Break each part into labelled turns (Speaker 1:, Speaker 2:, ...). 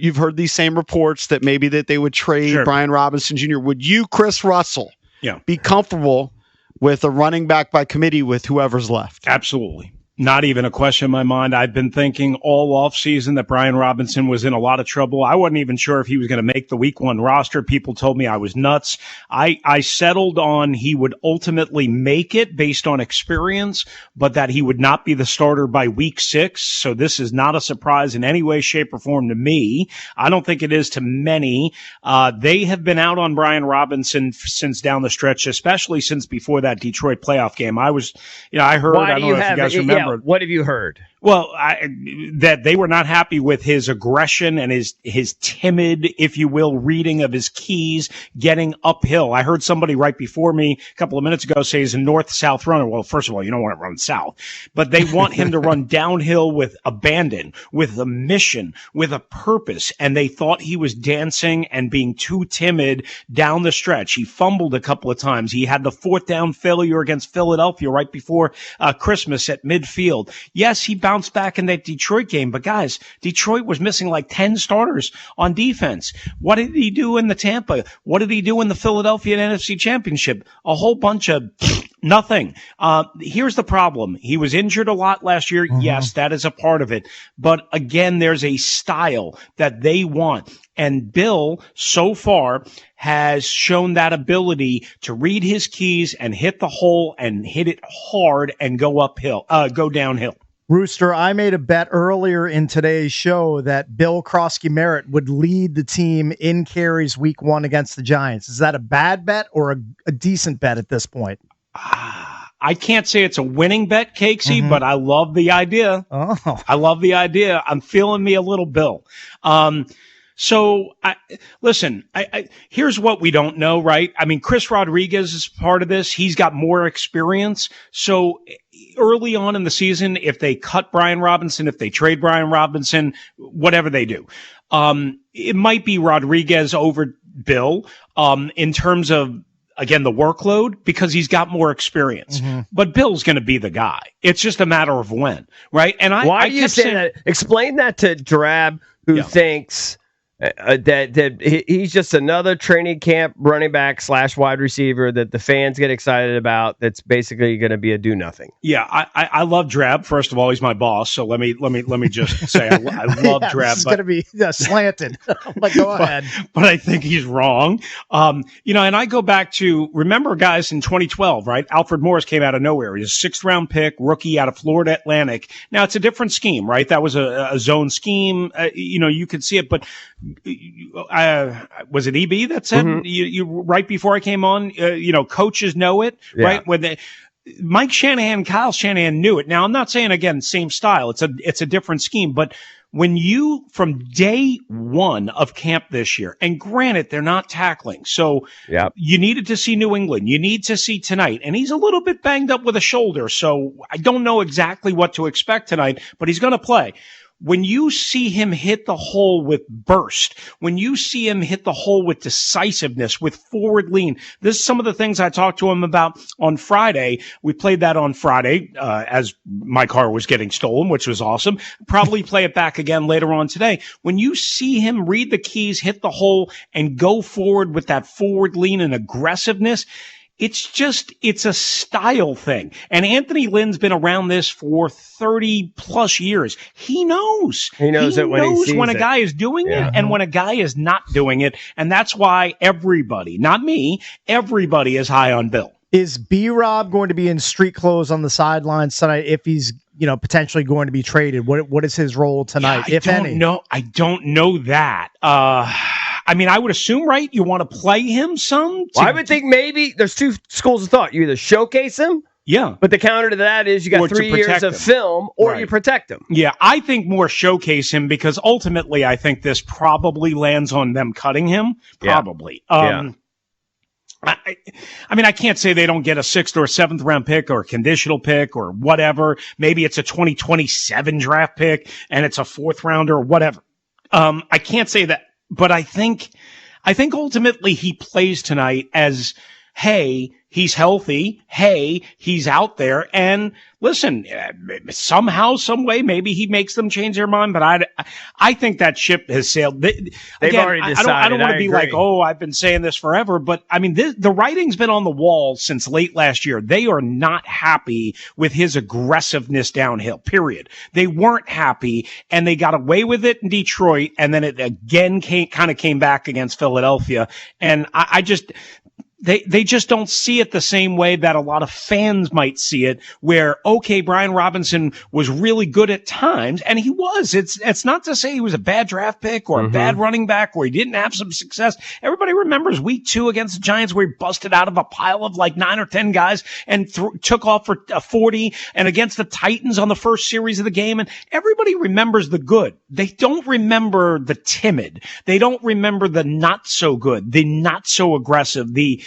Speaker 1: you've heard these same reports that maybe that they would trade Brian Robinson Jr. Would you, Chris Russell, be comfortable with a running back by committee with whoever's left?
Speaker 2: Absolutely. Not even a question in my mind. I've been thinking all offseason that Brian Robinson was in a lot of trouble. I wasn't even sure if he was going to make the week 1 roster. People told me I was nuts. I settled on he would ultimately make it based on experience, but that he would not be the starter by week 6. So this is not a surprise in any way, shape, or form to me. I don't think it is to many. They have been out on Brian Robinson since down the stretch, especially since before that Detroit playoff game. I heard, I don't know if you guys remember.
Speaker 3: What have you heard?
Speaker 2: Well, that they were not happy with his aggression and his timid, if you will, reading of his keys getting uphill. I heard somebody right before me a couple of minutes ago say he's a north-south runner. Well, first of all, you don't want to run south, but they want him to run downhill with abandon, with a mission, with a purpose. And they thought he was dancing and being too timid down the stretch. He fumbled a couple of times. He had the 4th down failure against Philadelphia right before Christmas at midfield. Yes, he bounced back in that Detroit game, but guys, Detroit was missing like 10 starters on defense. What did he do in the Tampa? What did he do in the Philadelphia NFC Championship? A whole bunch of nothing. Here's the problem. He was injured a lot last year. Mm-hmm. Yes, that is a part of it. But again, there's a style that they want. And Bill, so far, has shown that ability to read his keys and hit the hole and hit it hard and go downhill.
Speaker 4: Rooster, I made a bet earlier in today's show that Bill Krosky-Merritt would lead the team in carries week 1 against the Giants. Is that a bad bet or a decent bet at this point?
Speaker 2: I can't say it's a winning bet, Cakesy, but I love the idea.
Speaker 4: Oh,
Speaker 2: I love the idea. I'm feeling me a little Bill. So, listen, here's what we don't know, right? I mean, Chris Rodriguez is part of this. He's got more experience. So early on in the season, if they cut Brian Robinson, if they trade Brian Robinson, whatever they do, it might be Rodriguez over Bill, in terms of, again, the workload, because he's got more experience. Mm-hmm. But Bill's going to be the guy. It's just a matter of when, right? And
Speaker 3: why do you say that? Explain that to Drab, who thinks that he's just another training camp running back / wide receiver that the fans get excited about. That's basically going to be a do nothing.
Speaker 2: Yeah, I love Drab. First of all, he's my boss, so let me just say I love Drab.
Speaker 4: It's going to be slanted. Like, go ahead.
Speaker 2: But I think he's wrong. And I go back to, remember, guys, in 2012, right? Alfred Morris came out of nowhere. He's a 6th round pick, rookie out of Florida Atlantic. Now it's a different scheme, right? That was a zone scheme. You could see it, but. Was it EB that said you right before I came on? Coaches know it, right? When Mike Shanahan, Kyle Shanahan knew it. Now I'm not saying again same style. It's a different scheme, but when you from day 1 of camp this year, and granted they're not tackling, so you needed to see New England, you need to see tonight, and he's a little bit banged up with a shoulder, so I don't know exactly what to expect tonight, but he's going to play. When you see him hit the hole with burst, when you see him hit the hole with decisiveness, with forward lean, this is some of the things I talked to him about on Friday. We played that on Friday as my car was getting stolen, which was awesome. Probably play it back again later on today. When you see him read the keys, hit the hole, and go forward with that forward lean and aggressiveness, it's a style thing. And Anthony Lynn's been around this for 30 plus years. He knows.
Speaker 3: He knows
Speaker 2: when a guy is doing it and when a guy is not doing it. And that's why everybody, not me, everybody is high on Bill.
Speaker 4: Is B-Rob going to be in street clothes on the sidelines tonight if he's, potentially going to be traded? What is his role tonight, if any?
Speaker 2: I don't know that. I would assume, right? You want to play him some?
Speaker 3: I would think maybe there's 2 schools of thought. You either showcase him, but the counter to that is you got 3 years of film, or you protect him.
Speaker 2: Yeah, I think more showcase him, because ultimately I think this probably lands on them cutting him. Probably. I can't say they don't get a 6th or 7th round pick or a conditional pick or whatever. Maybe it's a 2027 draft pick and it's a 4th rounder or whatever. I can't say that. But I think ultimately he plays tonight as hey, he's healthy. Hey, he's out there. And listen, somehow, some way, maybe he makes them change their mind. But I think that ship has sailed.
Speaker 3: They've already decided.
Speaker 2: I don't want to be like, oh, I've been saying this forever. But I mean, the writing's been on the wall since late last year. They are not happy with his aggressiveness downhill, period. They weren't happy, and they got away with it in Detroit. And then it again kind of came back against Philadelphia. And I just, they just don't see it the same way that a lot of fans might see it, where, okay, Brian Robinson was really good at times, and he was. It's not to say he was a bad draft pick or a bad running back or he didn't have some success. Everybody remembers week 2 against the Giants where he busted out of a pile of like 9 or 10 guys and took off for 40, and against the Titans on the first series of the game. And everybody remembers the good. They don't remember the timid. They don't remember the not so good, the not so aggressive, the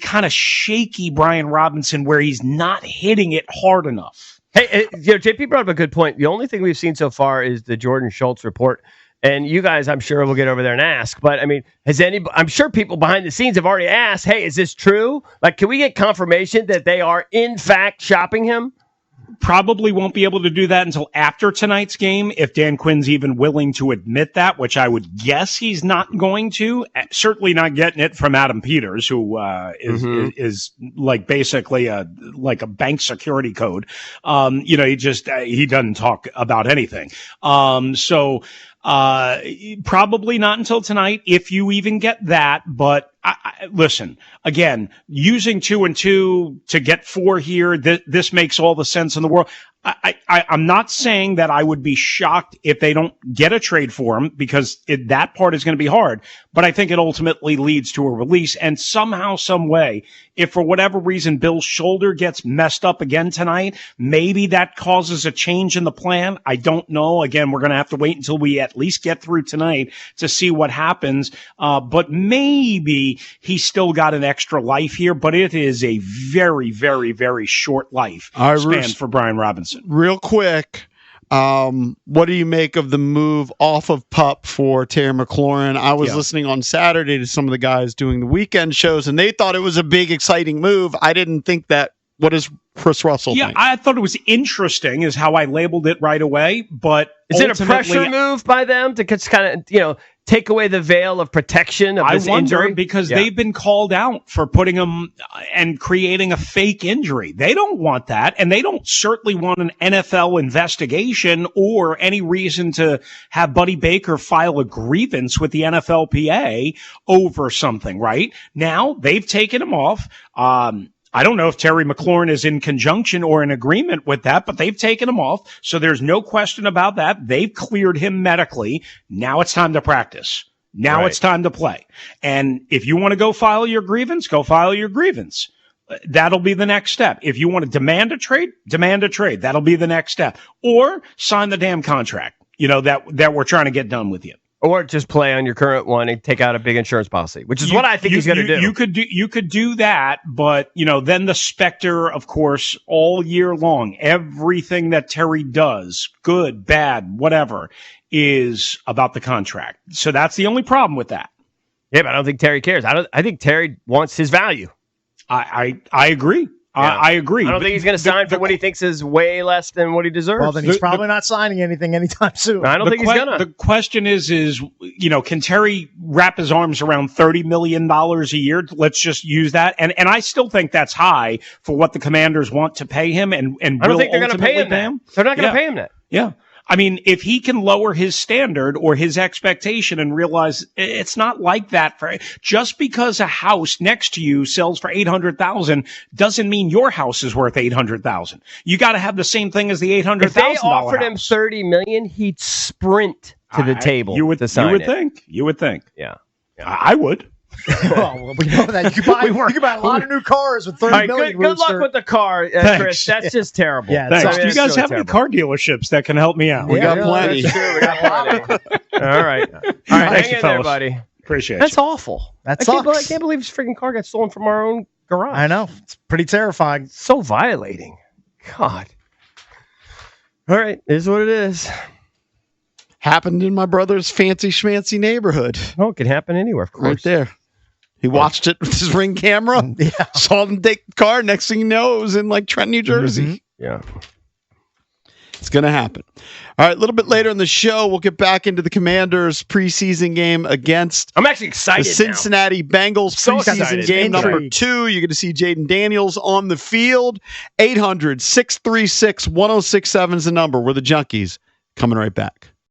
Speaker 2: kind of shaky Brian Robinson where he's not hitting it hard enough.
Speaker 3: Hey, JP brought up a good point. The only thing we've seen so far is the Jordan Schultz report. And you guys, I'm sure, will get over there and ask. But, I mean, I'm sure people behind the scenes have already asked, hey, is this true? Like, can we get confirmation that they are, in fact, shopping him?
Speaker 2: Probably won't be able to do that until after tonight's game, if Dan Quinn's even willing to admit that, which I would guess he's not going to. Certainly not getting it from Adam Peters, who is like basically like a bank security code. He doesn't talk about anything. So probably not until tonight, if you even get that. But listen, again, using 2 and 2 to get 4 here, this makes all the sense in the world. I'm not saying that I would be shocked if they don't get a trade for him, because that part is going to be hard. But I think it ultimately leads to a release. And somehow, some way, if for whatever reason Bill's shoulder gets messed up again tonight, maybe that causes a change in the plan. I don't know. Again, we're going to have to wait until we at least get through tonight to see what happens. But maybe he's still got an extra life here, but it is a very, very, very short life span for Brian Robinson.
Speaker 1: Real quick, what do you make of the move off of PUP for Terry McLaurin? I was listening on Saturday to some of the guys doing the weekend shows, and they thought it was a big, exciting move. I didn't think that. What does Chris Russell think?
Speaker 2: I thought it was interesting, is how I labeled it right away. But
Speaker 3: is it a pressure move by them to just kind of, take away the veil of protection of this injury?
Speaker 2: Because they've been called out for putting him and creating a fake injury. They don't want that, and they don't certainly want an NFL investigation or any reason to have Buddy Baker file a grievance with the NFLPA over something, right? Now, they've taken him off. I don't know if Terry McLaurin is in conjunction or in agreement with that, but they've taken him off. So there's no question about that. They've cleared him medically. Now it's time to practice. Now it's time to play. And if you want to go file your grievance, go file your grievance. That'll be the next step. If you want to demand a trade, demand a trade. That'll be the next step. Or sign the damn contract, that we're trying to get done with you.
Speaker 3: Or just play on your current one and take out a big insurance policy, which is what I think he's going to do.
Speaker 2: You could do that, but then the specter, of course, all year long, everything that Terry does, good, bad, whatever, is about the contract. So that's the only problem with that.
Speaker 3: Yeah, but I don't think Terry cares. I think Terry wants his value.
Speaker 2: I agree. Yeah. I agree.
Speaker 3: I don't think he's going to sign for what he thinks is way less than what he deserves.
Speaker 4: Well, then he's probably not signing anything anytime soon.
Speaker 3: I don't think he's going to.
Speaker 2: The question is, can Terry wrap his arms around $30 million a year? Let's just use that. And I still think that's high for what the Commanders want to pay him. And
Speaker 3: I don't think they're going to pay him that. They're not going to pay him that.
Speaker 2: Yeah. I mean, if he can lower his standard or his expectation and realize it's not like that just because a house next to you sells for $800,000 doesn't mean your house is worth $800,000. You got to have the same thing as the $800,000.
Speaker 3: If they offered him $30 million, he'd sprint to the table. You would
Speaker 2: think.
Speaker 3: Yeah.
Speaker 2: I would.
Speaker 4: Well, we know that you can buy a lot of new cars with $30 million.
Speaker 3: Good luck with the car, Chris. That's just terrible.
Speaker 2: Yeah, thanks. Do you guys have any car dealerships that can help me out?
Speaker 1: We got plenty.
Speaker 3: That's true. We got plenty. All right.
Speaker 2: Thank you, fellas.
Speaker 3: Buddy.
Speaker 2: Appreciate it.
Speaker 3: That's awful.
Speaker 4: That sucks.
Speaker 3: I can't believe this freaking car got stolen from our own garage.
Speaker 4: I know. It's pretty terrifying.
Speaker 3: So violating. God. All right. It is what it is.
Speaker 1: Happened in my brother's fancy schmancy neighborhood.
Speaker 3: Oh, it can happen anywhere, of course.
Speaker 1: Right there. He watched it with his Ring camera.
Speaker 4: Yeah.
Speaker 1: Saw them take the car. Next thing you know, it was in like Trenton, New Jersey.
Speaker 3: Yeah.
Speaker 1: It's going to happen. All right, a little bit later in the show, we'll get back into the Commanders' preseason game against
Speaker 3: I'm actually excited
Speaker 1: the Cincinnati Bengals.
Speaker 3: So
Speaker 1: preseason
Speaker 3: excited.
Speaker 1: game number
Speaker 4: Intrigue.
Speaker 1: 2. You're going to see Jaden Daniels on the field. 800-636-1067 is the number. We're the Junkies. Coming right back.